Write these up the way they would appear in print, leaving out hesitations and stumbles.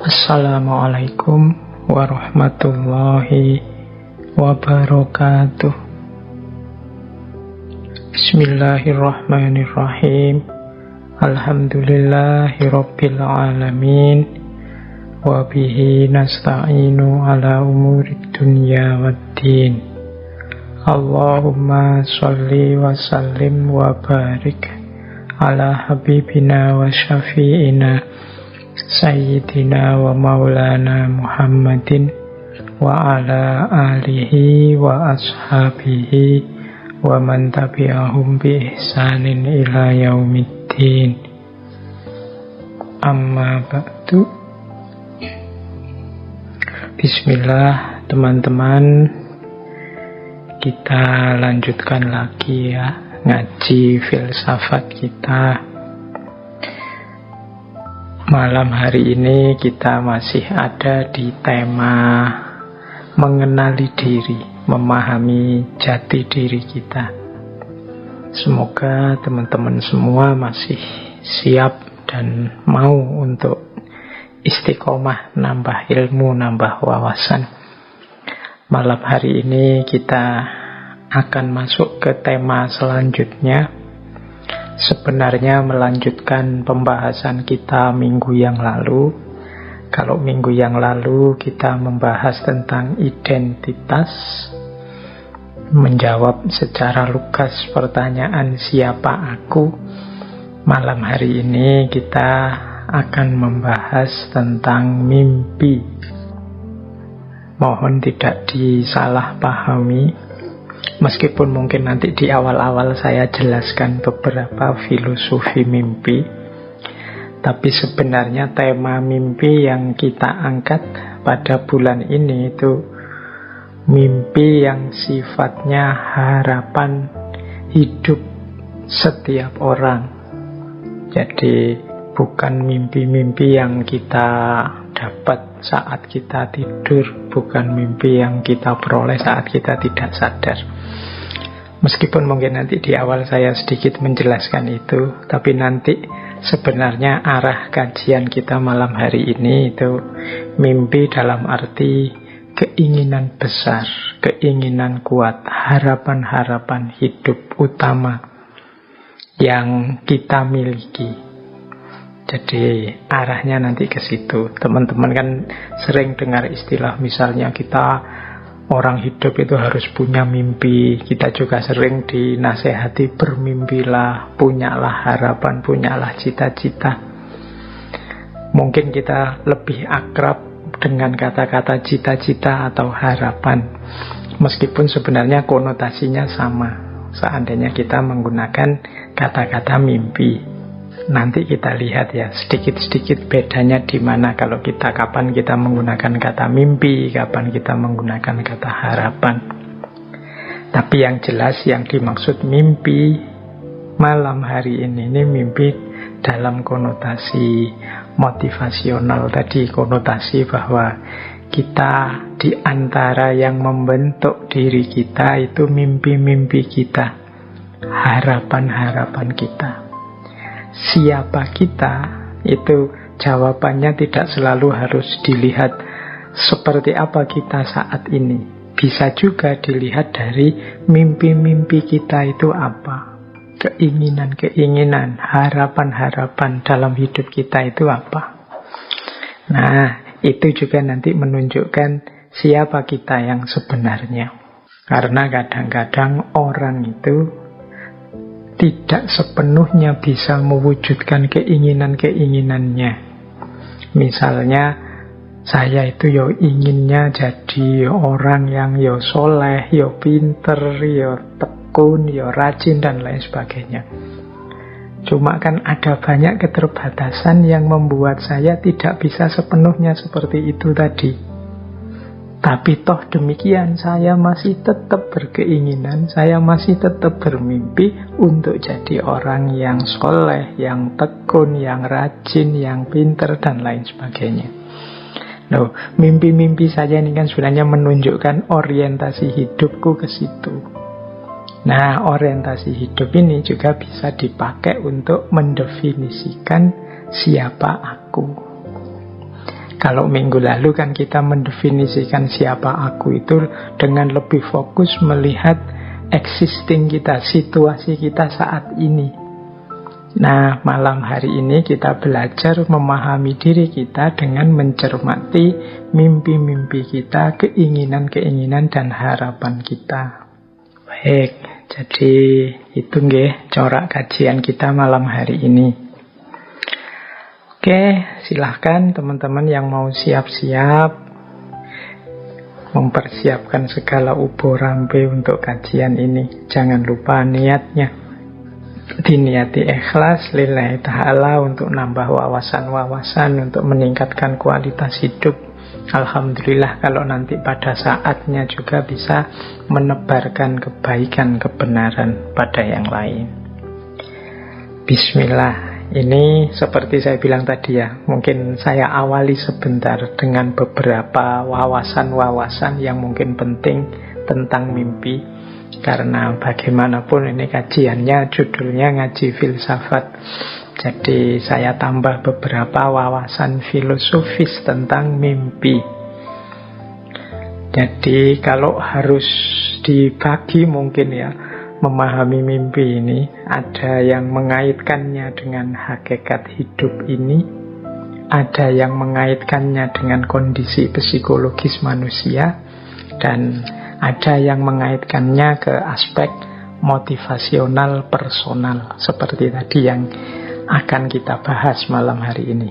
Assalamualaikum warahmatullahi wabarakatuh. Bismillahirrahmanirrahim. Alhamdulillahirabbil alamin. Wa bihi nasta'inu ala umurid dunya waddin. Allahumma sholli wa sallim wa barik ala habibina wa syafi'ina Sayyidina wa maulana Muhammadin wa ala alihi wa ashabihi wa man tabi'ahum bi ihsanin ila yaumiddin. Amma ba'du. Bismillah teman-teman, kita lanjutkan lagi ya ngaji filsafat kita. Malam hari ini kita masih ada di tema mengenali diri, memahami jati diri kita. Semoga teman-teman semua masih siap dan mau untuk istiqomah, nambah ilmu, nambah wawasan. Malam hari ini kita akan masuk ke tema selanjutnya. Sebenarnya melanjutkan pembahasan kita minggu yang lalu. Kalau minggu yang lalu kita membahas tentang identitas, menjawab secara lugas pertanyaan siapa aku. Malam hari ini kita akan membahas tentang mimpi. Mohon tidak disalahpahami. Meskipun mungkin nanti di awal-awal saya jelaskan beberapa filosofi mimpi, tapi sebenarnya tema mimpi yang kita angkat pada bulan ini itu mimpi yang sifatnya harapan hidup setiap orang. Jadi bukan mimpi-mimpi yang kita dapat saat kita tidur, bukan mimpi yang kita peroleh saat kita tidak sadar. Meskipun mungkin nanti di awal saya sedikit menjelaskan itu, tapi nanti sebenarnya arah kajian kita malam hari ini itu mimpi dalam arti keinginan besar, keinginan kuat, harapan-harapan hidup utama yang kita miliki. Jadi arahnya nanti ke situ. Teman-teman kan sering dengar istilah misalnya kita orang hidup itu harus punya mimpi. Kita juga sering dinasehati bermimpilah, punyalah harapan, punyalah cita-cita. Mungkin kita lebih akrab dengan kata-kata cita-cita atau harapan, meskipun sebenarnya konotasinya sama seandainya kita menggunakan kata-kata mimpi. Nanti kita lihat ya sedikit-sedikit bedanya di mana kalau kita kapan kita menggunakan kata mimpi, kapan kita menggunakan kata harapan. Tapi yang jelas yang dimaksud mimpi malam hari ini mimpi dalam konotasi motivasional tadi, konotasi bahwa kita di antara yang membentuk diri kita itu mimpi-mimpi kita, harapan-harapan kita. Siapa kita itu jawabannya tidak selalu harus dilihat seperti apa kita saat ini. Bisa juga dilihat dari mimpi-mimpi kita itu apa, keinginan-keinginan, harapan-harapan dalam hidup kita itu apa. Nah, itu juga nanti menunjukkan siapa kita yang sebenarnya. Karena kadang-kadang orang itu tidak sepenuhnya bisa mewujudkan keinginan-keinginannya. Misalnya saya itu yo inginnya jadi orang yang yo soleh, yo pinter, yo tekun, yo rajin dan lain sebagainya. Cuma kan ada banyak keterbatasan yang membuat saya tidak bisa sepenuhnya seperti itu tadi. Tapi toh demikian saya masih tetap berkeinginan, saya masih tetap bermimpi untuk jadi orang yang soleh, yang tekun, yang rajin, yang pinter dan lain sebagainya. Loh, mimpi-mimpi saya ini kan sebenarnya menunjukkan orientasi hidupku ke situ. Nah, orientasi hidup ini juga bisa dipakai untuk mendefinisikan siapa aku. Kalau minggu lalu kan kita mendefinisikan siapa aku itu dengan lebih fokus melihat existing kita, situasi kita saat ini. Nah, malam hari ini kita belajar memahami diri kita dengan mencermati mimpi-mimpi kita, keinginan-keinginan dan harapan kita. Baik, jadi itu nggih corak kajian kita malam hari ini. Oke, silahkan teman-teman yang mau siap-siap mempersiapkan segala ubo rampe untuk kajian ini. Jangan lupa niatnya diniati ikhlas lillahi ta'ala untuk nambah wawasan-wawasan, untuk meningkatkan kualitas hidup. Alhamdulillah kalau nanti pada saatnya juga bisa menebarkan kebaikan, kebenaran pada yang lain. Bismillah. Ini seperti saya bilang tadi ya, mungkin saya awali sebentar dengan beberapa wawasan-wawasan yang mungkin penting tentang mimpi. Karena bagaimanapun ini kajiannya, judulnya ngaji filsafat. Jadi saya tambah beberapa wawasan filosofis tentang mimpi. Jadi kalau harus dibagi mungkin ya, memahami mimpi ini, ada yang mengaitkannya dengan hakikat hidup ini, ada yang mengaitkannya dengan kondisi psikologis manusia, dan ada yang mengaitkannya ke aspek motivasional personal, seperti tadi yang akan kita bahas malam hari ini.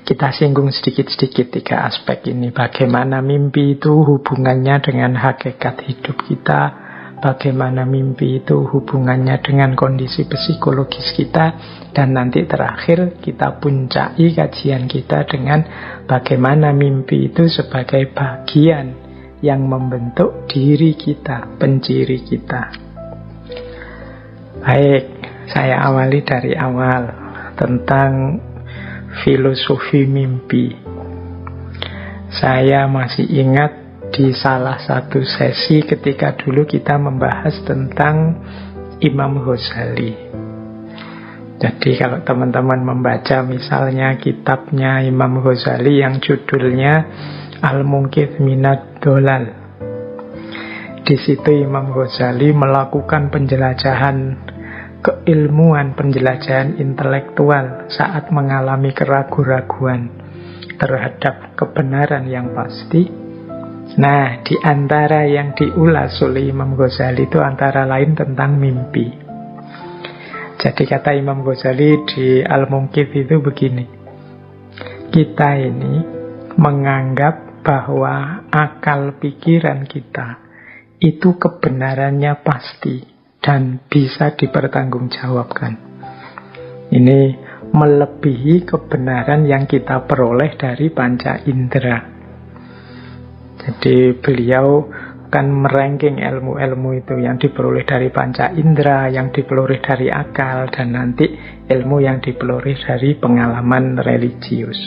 Kita singgung sedikit-sedikit 3 aspek ini. Bagaimana mimpi itu hubungannya dengan hakikat hidup kita, bagaimana mimpi itu hubungannya dengan kondisi psikologis kita, dan nanti terakhir kita puncai kajian kita dengan bagaimana mimpi itu sebagai bagian yang membentuk diri kita, penciri kita. Baik, saya awali dari awal tentang filosofi mimpi. Saya masih ingat di salah satu sesi ketika dulu kita membahas tentang Imam Ghazali. Jadi kalau teman-teman membaca misalnya kitabnya Imam Ghazali yang judulnya Al-Munqidh Minad Dhalal, di situ Imam Ghazali melakukan penjelajahan keilmuan, penjelajahan intelektual saat mengalami keraguan-raguan terhadap kebenaran yang pasti. Nah, di antara yang diulas oleh Imam Ghazali itu antara lain tentang mimpi. Jadi kata Imam Ghazali di Al-Munqidh itu begini: kita ini menganggap bahwa akal pikiran kita itu kebenarannya pasti dan bisa dipertanggungjawabkan. Ini melebihi kebenaran yang kita peroleh dari panca indera. Jadi beliau kan meranking ilmu-ilmu itu yang diperoleh dari panca indera, yang diperoleh dari akal, dan nanti ilmu yang diperoleh dari pengalaman religius.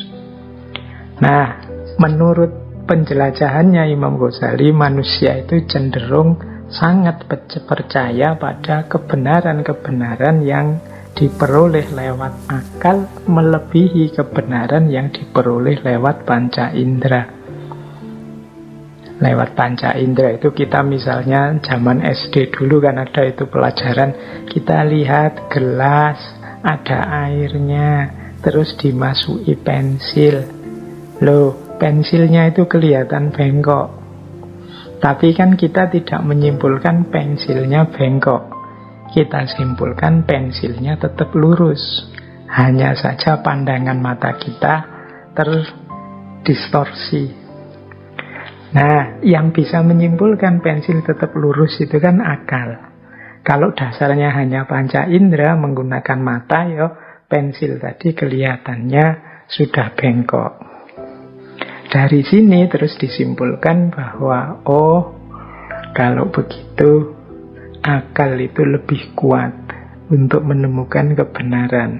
Nah, menurut penjelajahannya Imam Ghazali, manusia itu cenderung sangat percaya pada kebenaran-kebenaran yang diperoleh lewat akal melebihi kebenaran yang diperoleh lewat panca indera. Lewat panca indera itu kita misalnya zaman SD dulu kan ada itu pelajaran, kita lihat gelas, ada airnya, terus dimasuki pensil. Loh, pensilnya itu kelihatan bengkok. Tapi kan kita tidak menyimpulkan pensilnya bengkok. Kita simpulkan pensilnya tetap lurus. Hanya saja pandangan mata kita terdistorsi. Nah, yang bisa menyimpulkan pensil tetap lurus itu kan akal. Kalau dasarnya hanya panca indera menggunakan mata, ya pensil tadi kelihatannya sudah bengkok. Dari sini terus disimpulkan bahwa kalau begitu akal itu lebih kuat untuk menemukan kebenaran.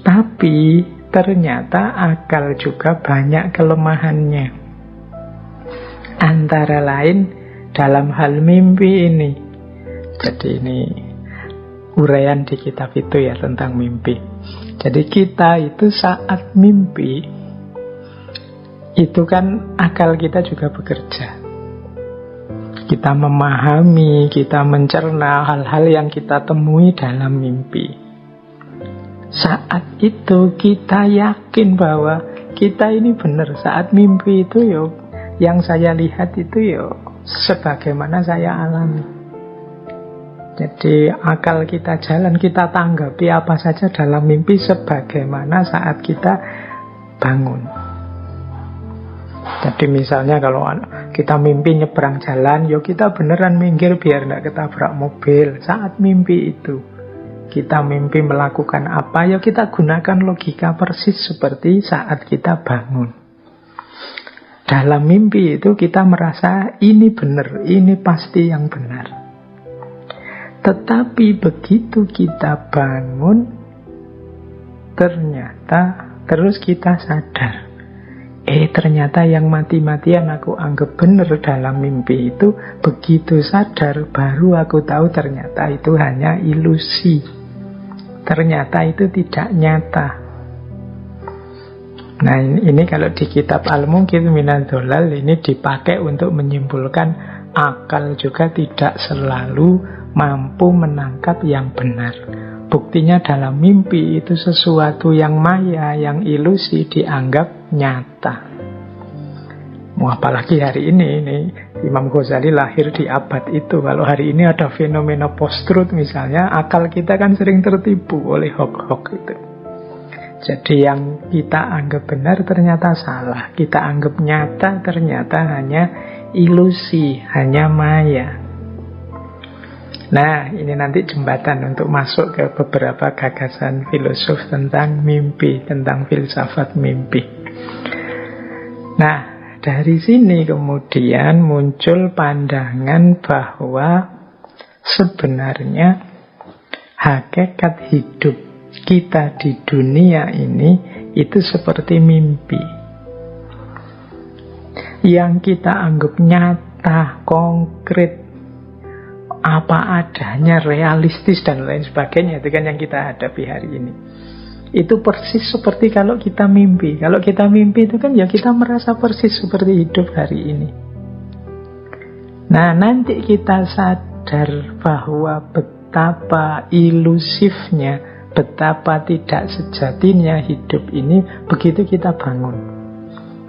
Tapi ternyata akal juga banyak kelemahannya. Antara lain dalam hal mimpi ini. Jadi ini uraian di kitab itu ya tentang mimpi. Jadi kita itu saat mimpi itu kan akal kita juga bekerja. Kita memahami, kita mencerna hal-hal yang kita temui dalam mimpi. Saat itu kita yakin bahwa kita ini benar. Saat mimpi itu yang saya lihat itu sebagaimana saya alami. Jadi akal kita jalan, kita tanggapi apa saja dalam mimpi sebagaimana saat kita bangun. Jadi misalnya kalau kita mimpi nyebrang jalan, kita beneran minggir biar tidak ketabrak mobil. Saat mimpi itu kita mimpi melakukan apa, kita gunakan logika persis seperti saat kita bangun. Dalam mimpi itu kita merasa ini benar, ini pasti yang benar. Tetapi begitu kita bangun, ternyata terus kita sadar, ternyata yang mati-matian aku anggap benar dalam mimpi itu, begitu sadar baru aku tahu ternyata itu hanya ilusi. Ternyata itu tidak nyata. Nah ini kalau di kitab Al-Munqidh Minadh Dhalal ini dipakai untuk menyimpulkan akal juga tidak selalu mampu menangkap yang benar. Buktinya dalam mimpi itu sesuatu yang maya, yang ilusi dianggap nyata. Apalagi hari ini Imam Ghazali lahir di abad itu. Kalau hari ini ada fenomena post-truth misalnya, akal kita kan sering tertipu oleh hoax-hoax itu. Jadi yang kita anggap benar ternyata salah. Kita anggap nyata ternyata hanya ilusi, hanya maya. Nah, ini nanti jembatan untuk masuk ke beberapa gagasan filosof tentang mimpi, tentang filsafat mimpi. Nah, dari sini kemudian muncul pandangan bahwa sebenarnya hakikat hidup kita di dunia ini itu seperti mimpi. Yang kita anggap nyata, konkret, apa adanya, realistis dan lain sebagainya, itu kan yang kita hadapi hari ini. Itu persis seperti kalau kita mimpi. Kalau kita mimpi itu kan kita merasa persis seperti hidup hari ini. Nah nanti kita sadar bahwa betapa ilusifnya, betapa tidak sejatinya hidup ini begitu kita bangun.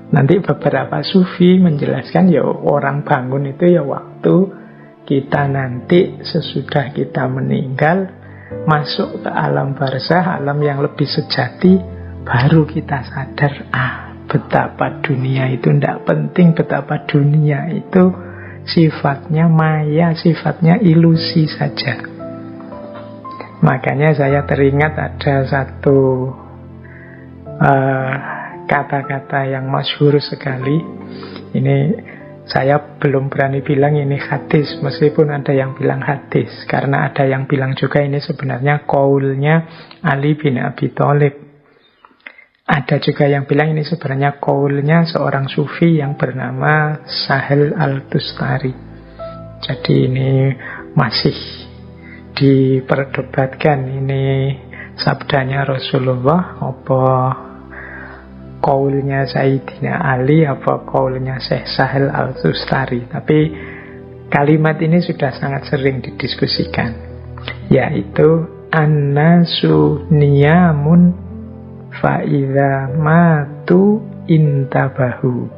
Nanti beberapa sufi menjelaskan orang bangun itu waktu kita nanti sesudah kita meninggal masuk ke alam barzah, alam yang lebih sejati, baru kita sadar betapa dunia itu tidak penting, betapa dunia itu sifatnya maya, sifatnya ilusi saja. Makanya saya teringat ada satu kata-kata yang masyhur sekali. Ini saya belum berani bilang ini hadis, meskipun ada yang bilang hadis, karena ada yang bilang juga ini sebenarnya qaulnya Ali bin Abi Thalib. Ada juga yang bilang ini sebenarnya qaulnya seorang sufi yang bernama Sahel Al-Tustari. Jadi ini masih diperdebatkan, ini sabdanya Rasulullah apa qaulnya Sayyidina Ali apa qaulnya Syekh Sahel Al-Tustari. Tapi kalimat ini sudah sangat sering didiskusikan, yaitu annasu niyamun fa'idha matu intabahu.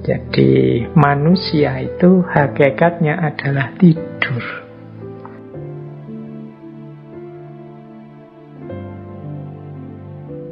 Jadi manusia itu hakikatnya adalah tidur.